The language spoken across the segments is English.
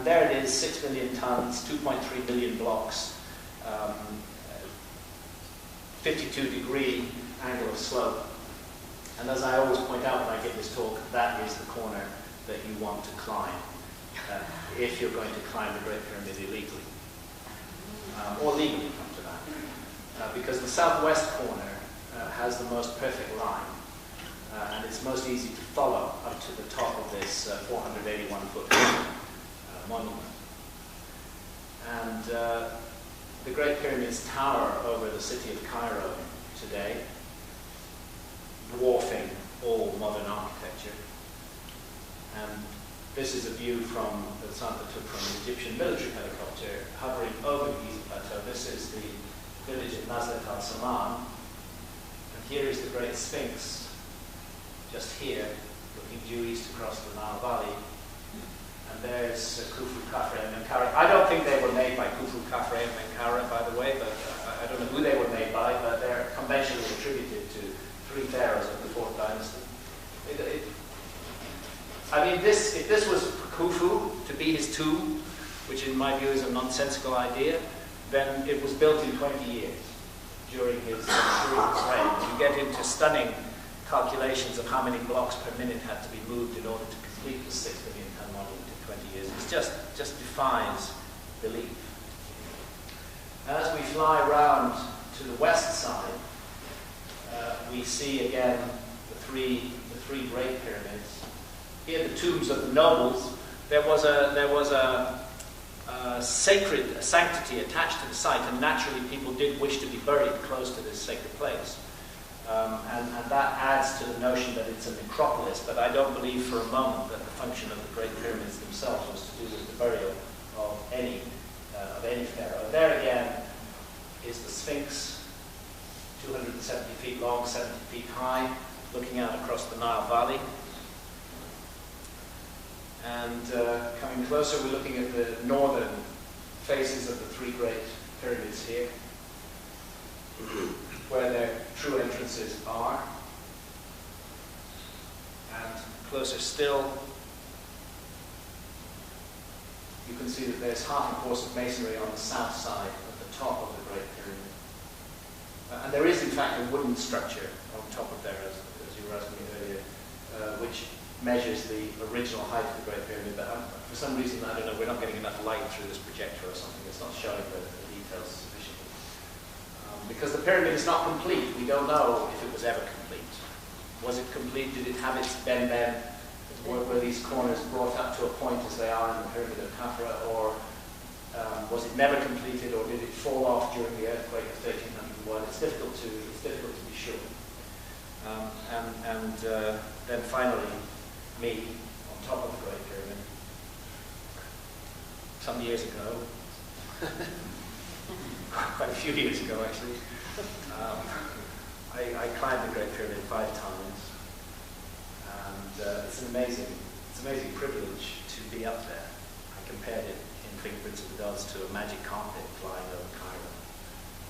And there it is, 6 million tons, 2.3 billion blocks, 52-degree angle of slope. And as I always point out when I give this talk, that is the corner that you want to climb if you're going to climb the Great Pyramid illegally. Or legally, come to that. Because the southwest corner has the most perfect line. And it's most easy to follow up to the top of this 481-foot monument. And the Great Pyramids tower over the city of Cairo today, dwarfing all modern architecture. And this is a view from the Santa took from an Egyptian military helicopter hovering over the Giza Plateau. This is the village of Nazlet al-Saman. And here is the Great Sphinx, just here, looking due east across the Nile Valley. And there's Khufu, Khafre, and Menkaure. I don't think they were made by Khufu, Khafre, and Menkaure, by the way, but I don't know who they were made by, but they're conventionally attributed to 3 pharaohs of the 4th dynasty. I mean, if this was Khufu to be his tomb, which in my view is a nonsensical idea, then it was built in 20 years during his reign. You get into stunning calculations of how many blocks per minute had to be moved in order to complete the 6 million ton monument in 20 years. It just defies belief. As we fly round to the west side, we see again the three great pyramids. Here, the tombs of the nobles. There was a sacred sanctity attached to the site, and naturally people did wish to be buried close to this sacred place. And that adds to the notion that it's a necropolis, but I don't believe for a moment that the function of the Great Pyramids themselves was to do with the burial of any pharaoh. There again is the Sphinx, 270 feet long, 70 feet high, looking out across the Nile Valley. And coming closer, we're looking at the northern faces of the 3 great pyramids here, where their true entrances are. And closer still, you can see that there's half a course of masonry on the south side at the top of the Great Pyramid. And there is, in fact, a wooden structure on top of there, as you were asking me earlier, which measures the original height of the Great Pyramid. But for some reason, I don't know, we're not getting enough light through this projector or something. It's not showing the details sufficiently. Because the pyramid is not complete. We don't know if it was ever complete. Was it complete? Did it have its bend? Were these corners brought up to a point as they are in the Pyramid of Khafre? Or was it never completed? Or did it fall off during the earthquake of 1301? It's difficult to be sure. Then finally, me on top of the Great Pyramid. Some years ago, quite a few years ago actually, I climbed the Great Pyramid 5 times, and it's an amazing privilege to be up there. I compared it in Fingerprints of the Gods to a magic carpet flying over Cairo.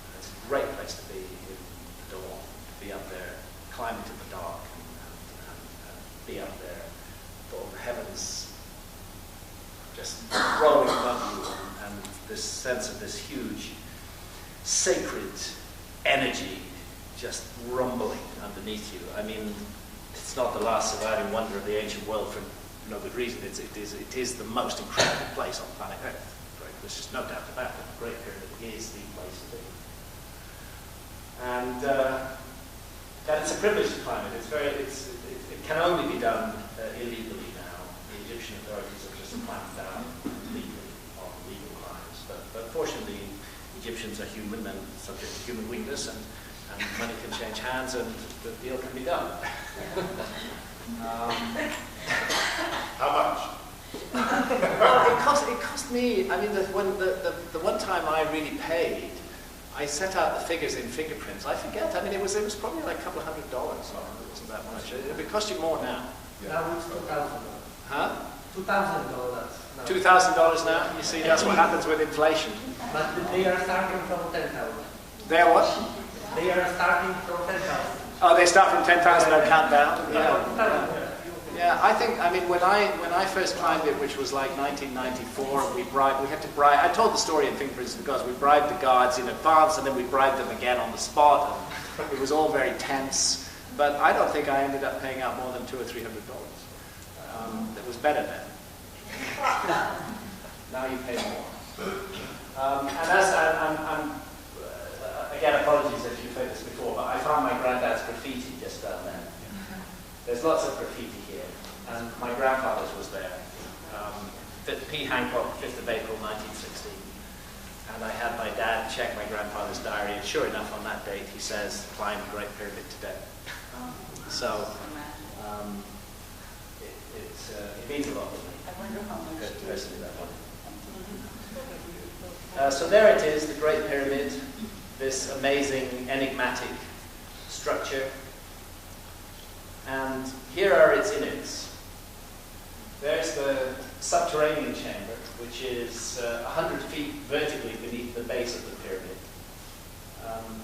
And it's a great place to be in the dawn, to be up there, climb into the dark, and be up there. The heavens just rolling above you, and this sense of this huge sacred energy just rumbling underneath you. I mean, it's not the last surviving wonder of the ancient world for no good reason. It is the most incredible place on planet Earth. Right? There's just no doubt about it. The Great Pyramid is the place to be. And it's a privilege to climb it. It can only be done illegally now. The Egyptian authorities have just clamped down legally on legal crimes. But fortunately, Egyptians are human and subject to human weakness, and money can change hands, and the deal can be done. How much? Well, it cost me. I mean, the one time I really paid, I set out the figures in Fingerprints. I forget. I mean, it was probably like a couple of $100. It wasn't that much. It would cost you more now. Yeah. Now it's $2,000. Huh? $2,000. $2,000 now. You see, that's what happens with inflation. But they are starting from 10,000. They are what? They are starting from 10,000. Oh, they start from 10,000 and count down. Yeah. Yeah, I think, I mean, when I first climbed it, which was like 1994, we had to bribe, I told the story in Fingerprints because we bribed the guards in advance and then we bribed them again on the spot, and it was all very tense. But I don't think I ended up paying out more than $200 or $300. It was better then. Now you pay more. And as again, apologies if you've heard this before, but I found my granddad's graffiti just down there. There's lots of graffiti here, and my grandfather's was there. P. Hancock, 5th of April, 1916. And I had my dad check my grandfather's diary, and sure enough, on that date, he says, climb the Great Pyramid today. So, it means a lot to me. I wonder how much. Personally, that one. So there it is, the Great Pyramid, this amazing, enigmatic structure. And here are its innards. There's the subterranean chamber, which is 100 feet vertically beneath the base of the pyramid,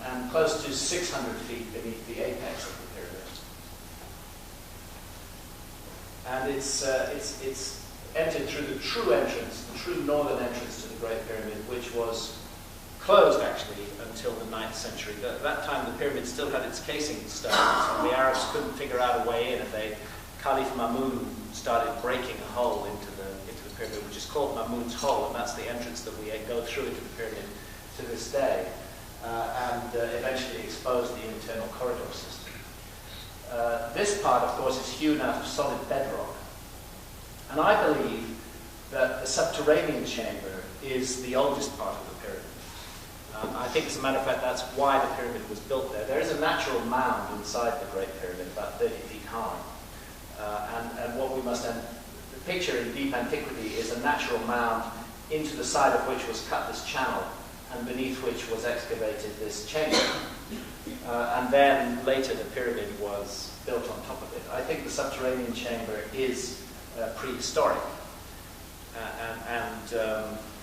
and close to 600 feet beneath the apex of the pyramid. And it's entered through the true entrance, the true northern entrance to the Great Pyramid, which was closed actually until the 9th century. At that time the pyramid still had its casing stones, and the Arabs couldn't figure out a way in, and Caliph Mamun started breaking a hole into the pyramid, which is called Mamun's Hole, and that's the entrance that we go through into the pyramid to this day, and eventually exposed the internal corridor system. This part, of course, is hewn out of solid bedrock. And I believe that the subterranean chamber is the oldest part of the pyramid. I think, as a matter of fact, that's why the pyramid was built there. There is a natural mound inside the Great Pyramid, about 30 feet high. And what we must then picture in deep antiquity is a natural mound into the side of which was cut this channel, and beneath which was excavated this chamber. And then later the pyramid was built on top of it. I think the subterranean chamber is prehistoric, and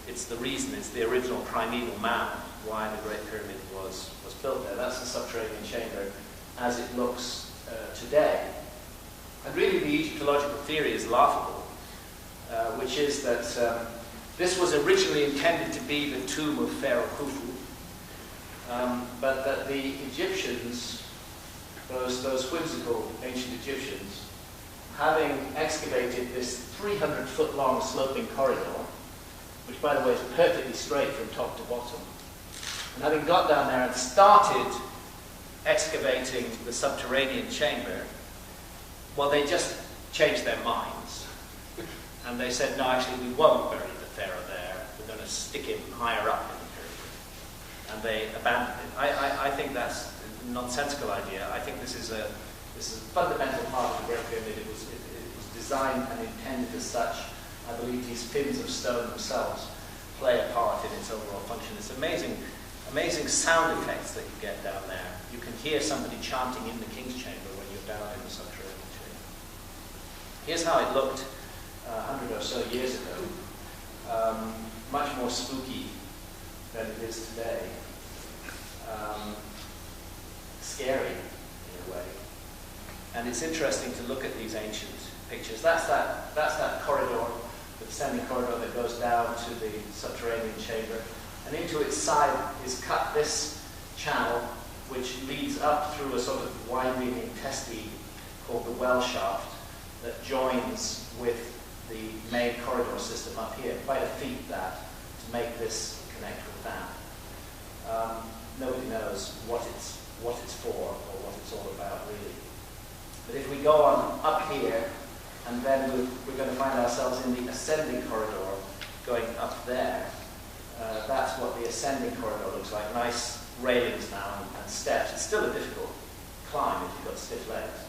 it's the reason, it's the original primeval mound why the Great Pyramid was built there. That's the subterranean chamber as it looks today. And really the Egyptological theory is laughable, which is that this was originally intended to be the tomb of Pharaoh Khufu, but that the Egyptians, those whimsical ancient Egyptians, having excavated this 300-foot long sloping corridor, which by the way is perfectly straight from top to bottom, and having got down there and started excavating the subterranean chamber, well, they just changed their minds. And they said, no, actually, we won't bury the pharaoh there. We're going to stick him higher up in the pyramid. And they abandoned it. I think that's a nonsensical idea. I think this is a fundamental part of the Great Pyramid. It was designed and intended as such. I believe these pins of stone themselves play a part in its overall function. It's amazing sound effects that you get down there. You can hear somebody chanting in the King's Chamber when you're down in the subterranean chamber. Here's how it looked 100 or so years ago. Much more spooky than it is today. Scary in a way. And it's interesting to look at these ancient pictures. That's that corridor, the descending corridor that goes down to the subterranean chamber. And into its side is cut this channel, which leads up through a sort of winding intestine called the well shaft that joins with the main corridor system up here. Quite a feat that, to make this connect with that. Nobody knows what it's for or what it's all about really. But if we go on up here, and then we're going to find ourselves in the ascending corridor going up there. That's what the ascending corridor looks like. Nice railings now and steps. It's still a difficult climb if you've got stiff legs.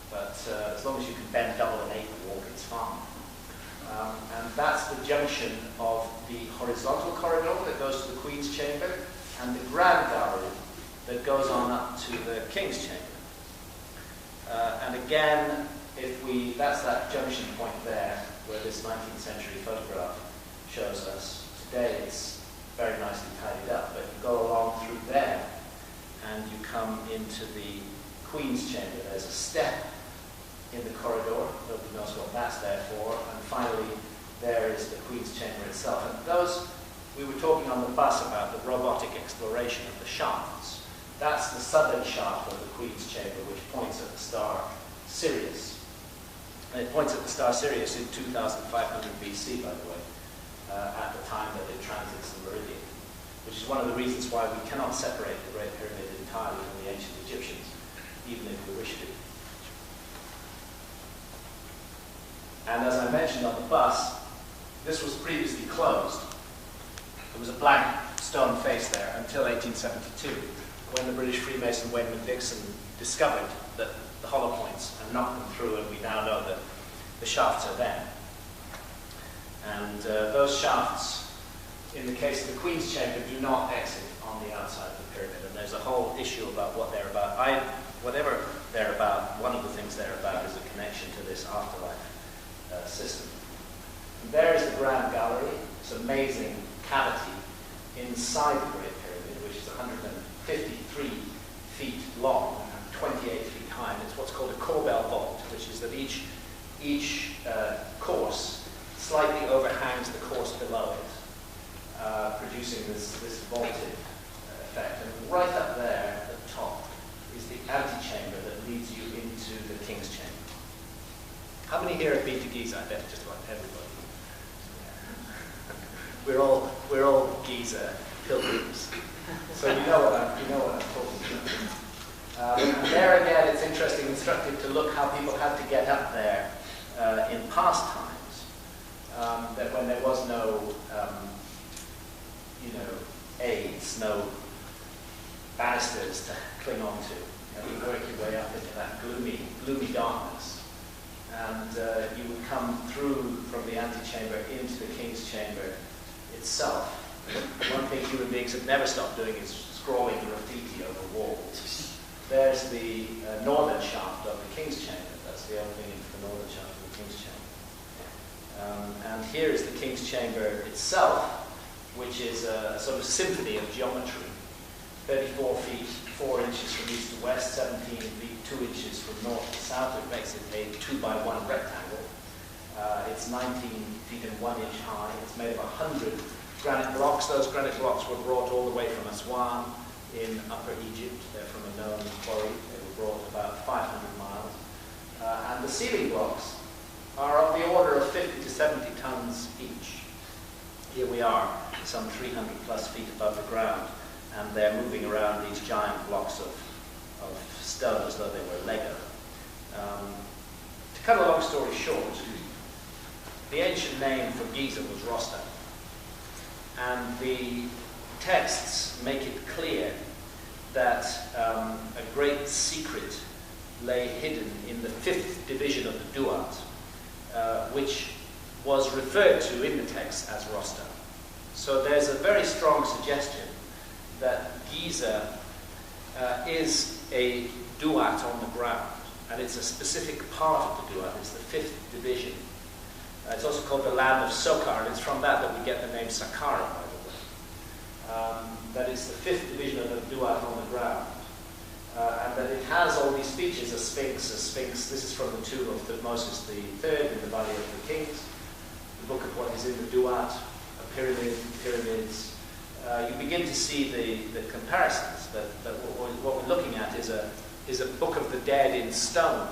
But as long as you can bend double and eighth walk, it's fine. And that's the junction of the horizontal corridor that goes to the Queen's Chamber and the Grand Gallery that goes on up to the King's Chamber. And again, that's that junction point there where this 19th century photograph shows us. Today it's very nicely tidied up, but you go along through there and you come into the Queen's Chamber. There's a step in the corridor. Nobody knows what that's there for. And finally, there is the Queen's Chamber itself. And those, we were talking on the bus about the robotic exploration of the shafts. That's the southern shaft of the Queen's Chamber, which points at the star Sirius. And it points at the star Sirius in 2500 BC, by the way, at the time that it transits the meridian, which is one of the reasons why we cannot separate the Great Pyramid entirely from the ancient Egyptians, even if we wish to. And as I mentioned on the bus, this was previously closed. There was a blank stone face there until 1872, when the British Freemason Wayman Dixon discovered that the hollow points and knocked them through, and we now know that the shafts are there. And those shafts, in the case of the Queen's Chamber, do not exit on the outside of the pyramid, and there's a whole issue about what they're about. Whatever they're about, one of the things they're about is a connection to this afterlife system. And there is the Grand Gallery, this amazing cavity inside the Great Pyramid, which is 153 feet long and 28 feet high. And it's what's called a Corbel vault, which is that each course slightly overhangs the course below it, producing this vaulted effect. And right up there at the top is the antechamber that leads you into the King's Chamber. How many here have been to Giza? I bet just about everybody. We're all Giza pilgrims, so you know what I'm talking about. And there again, it's interesting, instructive to look how people had to get up there in past times. That when there was no, aids, no banisters to cling on to, you work your way up into that gloomy darkness. And you would come through from the antechamber into the King's Chamber itself. One thing human beings have never stopped doing is scrawling graffiti over walls. There's the northern shaft of the King's Chamber. That's the opening into the northern shaft of the King's Chamber. And here is the King's Chamber itself, which is a sort of symphony of geometry. 34 feet, 4 inches from east to west, 17 feet, 2 inches from north to south. It makes it a 2x1 rectangle. It's 19 feet and 1 inch high. It's made of 100 granite blocks. Those granite blocks were brought all the way from Aswan in Upper Egypt. They're from a known quarry. They were brought about 500 miles. And the ceiling blocks are of the order of 50 to 70 tons each. Here we are, some 300 plus feet above the ground, and they're moving around these giant blocks of stone as though they were Lego. To cut a long story short, the ancient name for Giza was Rostam, and the texts make it clear that a great secret lay hidden in the 5th division of the Duat, which was referred to in the text as Rostam. So there's a very strong suggestion that Giza is a Duat on the ground, and it's a specific part of the Duat. It's the 5th division. It's also called the land of Sokar, and it's from that we get the name Saqqara, by the way. That is the 5th division of the Duat on the ground. And that it has all these features, a sphinx. This is from the tomb of Thutmose III in the Valley of the Kings, the book of what is in the Duat, a pyramid, pyramids. You begin to see the comparisons, that what we're looking at is a book of the dead in stone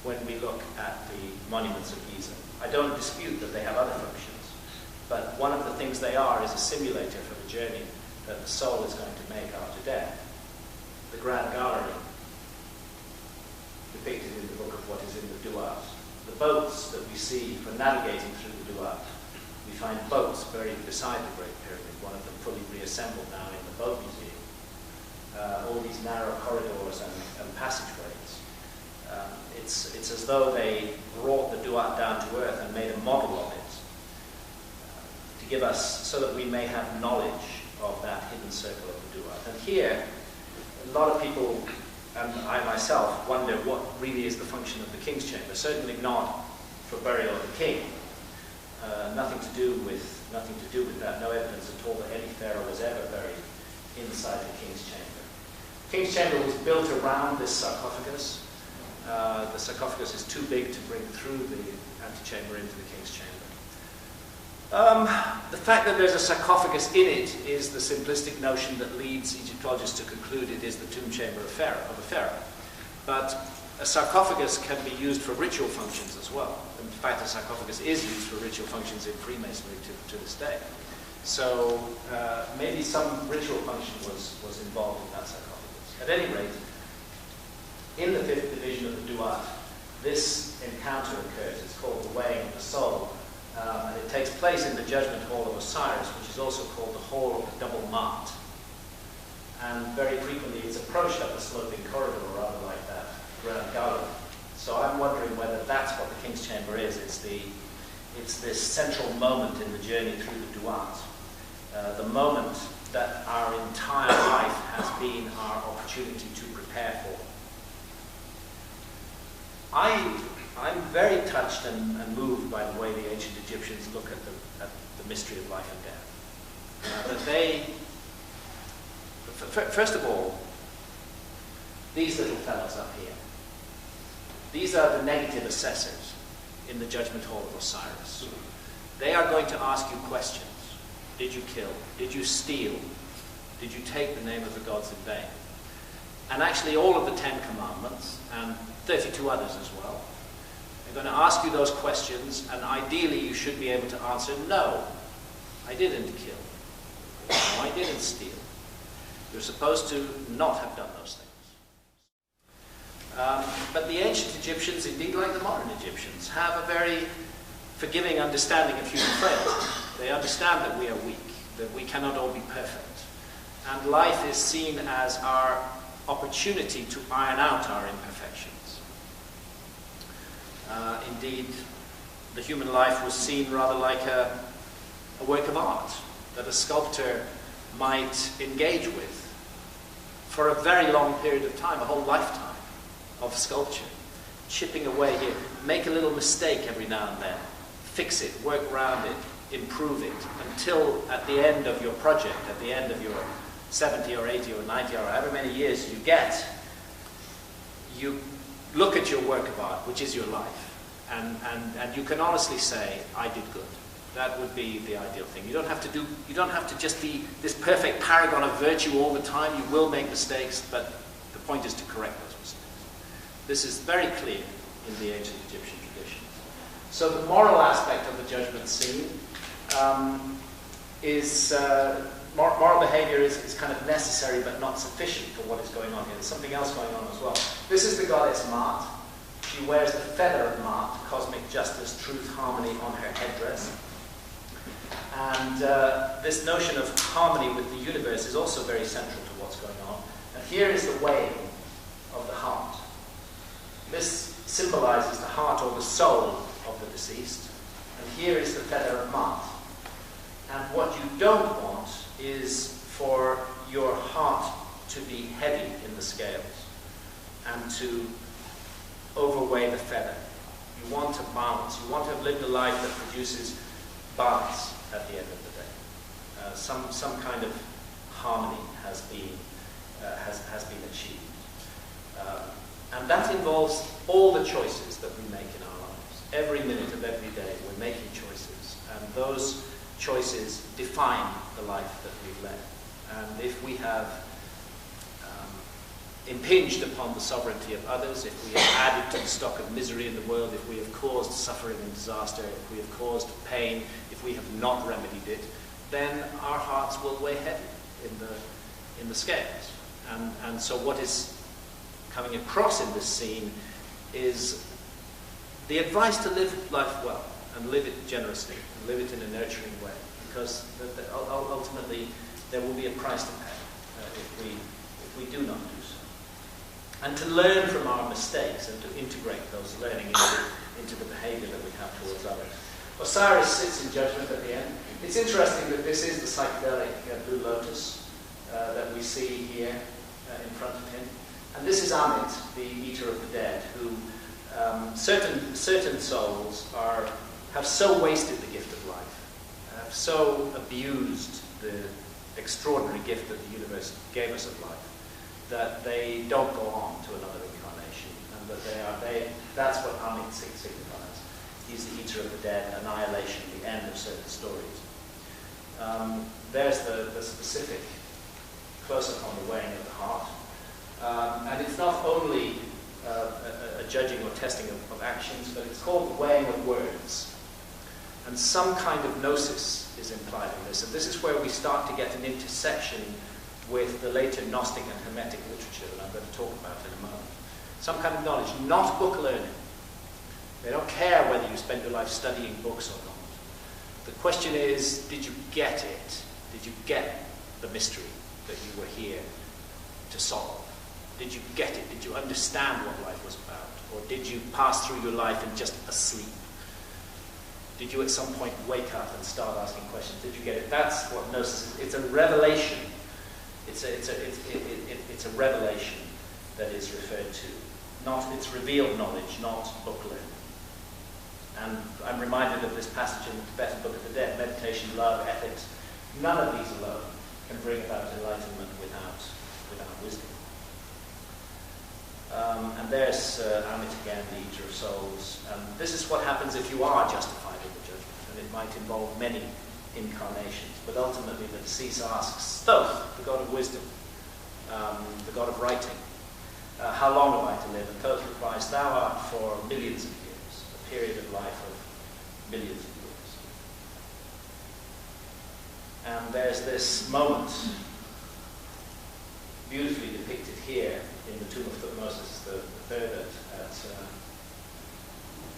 when we look at the monuments of Giza. I don't dispute that they have other functions, but one of the things they are is a simulator for the journey that the soul is going to make after death. The Grand Gallery, depicted in the book of what is in the Duat. The boats that we see for navigating through the Duat, we find boats buried beside the Great Pyramid, one of them fully reassembled now in the boat museum. All these narrow corridors and passageways. It's as though they brought the Duat down to earth and made a model of it to give us, so that we may have knowledge of that hidden circle of the Duat. And here, a lot of people, and I myself, wonder what really is the function of the King's Chamber. Certainly not for burial of the king. Nothing to do with that. No evidence at all that any pharaoh was ever buried inside the King's Chamber. The King's Chamber was built around this sarcophagus, the sarcophagus is too big to bring through the antechamber into the king's chamber. The fact that there's a sarcophagus in it is the simplistic notion that leads Egyptologists to conclude it is the tomb chamber of a pharaoh. But a sarcophagus can be used for ritual functions as well. In fact, a sarcophagus is used for ritual functions in Freemasonry to this day. So maybe some ritual function was involved in that sarcophagus. At any rate, in the 5th division of the Duat, this encounter occurs. It's called the Weighing of the Soul. And it takes place in the Judgment Hall of Osiris, which is also called the Hall of the Double Mart. And very frequently it's approached up a sloping corridor, rather like that grand gallery. So I'm wondering whether that's what the King's Chamber is. It's this central moment in the journey through the Duat. The moment that our entire life has been our opportunity to prepare for. I'm very touched and moved by the way the ancient Egyptians look at the mystery of life and death. That they, first of all, these little fellows up here, these are the negative assessors in the Judgment Hall of Osiris. They are going to ask you questions. Did you kill? Did you steal? Did you take the name of the gods in vain? And actually all of the 10 Commandments, and 32 others as well, they're going to ask you those questions, and ideally you should be able to answer, no, I didn't kill. No, I didn't steal. You're supposed to not have done those things. But the ancient Egyptians, indeed like the modern Egyptians, have a very forgiving understanding of human frailty. They understand that we are weak, that we cannot all be perfect. And life is seen as our opportunity to iron out our imperfections. Indeed, the human life was seen rather like a work of art that a sculptor might engage with for a very long period of time, a whole lifetime of sculpture, chipping away here, make a little mistake every now and then, fix it, work around it, improve it, until at the end of your project, at the end of your 70 or 80 or 90 or however many years you get, you look at your work of art, which is your life, and you can honestly say, I did good. That would be the ideal thing. You don't have to just be this perfect paragon of virtue all the time. You will make mistakes, but the point is to correct those mistakes. This is very clear in the ancient Egyptian tradition. So the moral aspect of the judgment scene is moral behavior is kind of necessary but not sufficient for what is going on here. There's something else going on as well. This is the goddess Maat. She wears the feather of Maat, cosmic justice, truth, harmony on her headdress. And this notion of harmony with the universe is also very central to what's going on. And here is the weighing of the heart. This symbolizes the heart or the soul of the deceased. And here is the feather of Maat. And what you don't want is for your heart to be heavy in the scales and to overweigh the feather. You want to balance. You want to have lived a life that produces balance at the end of the day. Some kind of harmony has been achieved. And that involves all the choices that we make in our lives. Every minute of every day we're making choices. And those choices define the life that we've led. And if we have impinged upon the sovereignty of others, if we have added to the stock of misery in the world, if we have caused suffering and disaster, if we have caused pain, if we have not remedied it, then our hearts will weigh heavy in the scales. And so what is coming across in this scene is the advice to live life well and live it generously, and live it in a nurturing way, because ultimately there will be a price to pay if we do not do so. And to learn from our mistakes and to integrate those learning into the behavior that we have towards others. Osiris sits in judgment at the end. It's interesting that this is the psychedelic blue lotus that we see here in front of him. And this is Amit, the eater of the dead, who certain souls have so wasted the gift of life, have so abused the extraordinary gift that the universe gave us of life, that they don't go on to another incarnation, and that that's what Amit signifies. He's the eater of the dead, annihilation, the end of certain stories. There's the specific close-up on the weighing of the heart. And it's not only a judging or testing of actions, but it's called the weighing of words. And some kind of gnosis is implied in this. And this is where we start to get an intersection with the later Gnostic and Hermetic literature that I'm going to talk about in a moment. Some kind of knowledge, not book learning. They don't care whether you spend your life studying books or not. The question is, did you get it? Did you get the mystery that you were here to solve? Did you get it? Did you understand what life was about? Or did you pass through your life and just asleep? Did you at some point wake up and start asking questions? Did you get it? That's what gnosis is. It's a revelation. It's a revelation that is referred to. It's revealed knowledge, not book learning. And I'm reminded of this passage in the Tibetan Book of the Dead: meditation, love, ethics. None of these alone can bring about enlightenment without wisdom. And there's Amit again, the eater of souls. And this is what happens if you are justified in the judgment. And it might involve many incarnations. But ultimately the deceased asks Thoth, the god of wisdom, the god of writing, how long have I to live? And Thoth replies, thou art for millions of years, a period of life of millions of years. And there's this moment, beautifully depicted here in the tomb of Thutmosis III at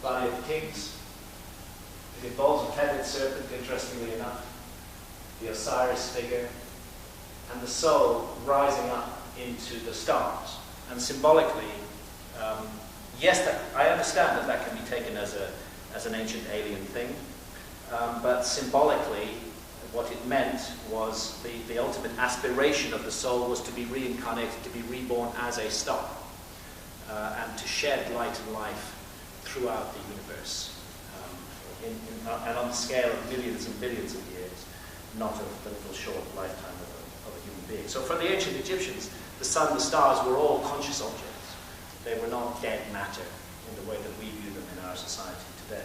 Valley of the Kings. It involves a tethered serpent, interestingly enough, the Osiris figure, and the soul rising up into the stars. And symbolically, yes, I understand that can be taken as an ancient alien thing, but symbolically, what it meant was the ultimate aspiration of the soul was to be reincarnated, to be reborn as a star, and to shed light and life throughout the universe, and on the scale of millions and billions of years, not of the little short lifetime of a human being. So for the ancient Egyptians, the sun, the stars were all conscious objects. They were not dead matter in the way that we view them in our society today.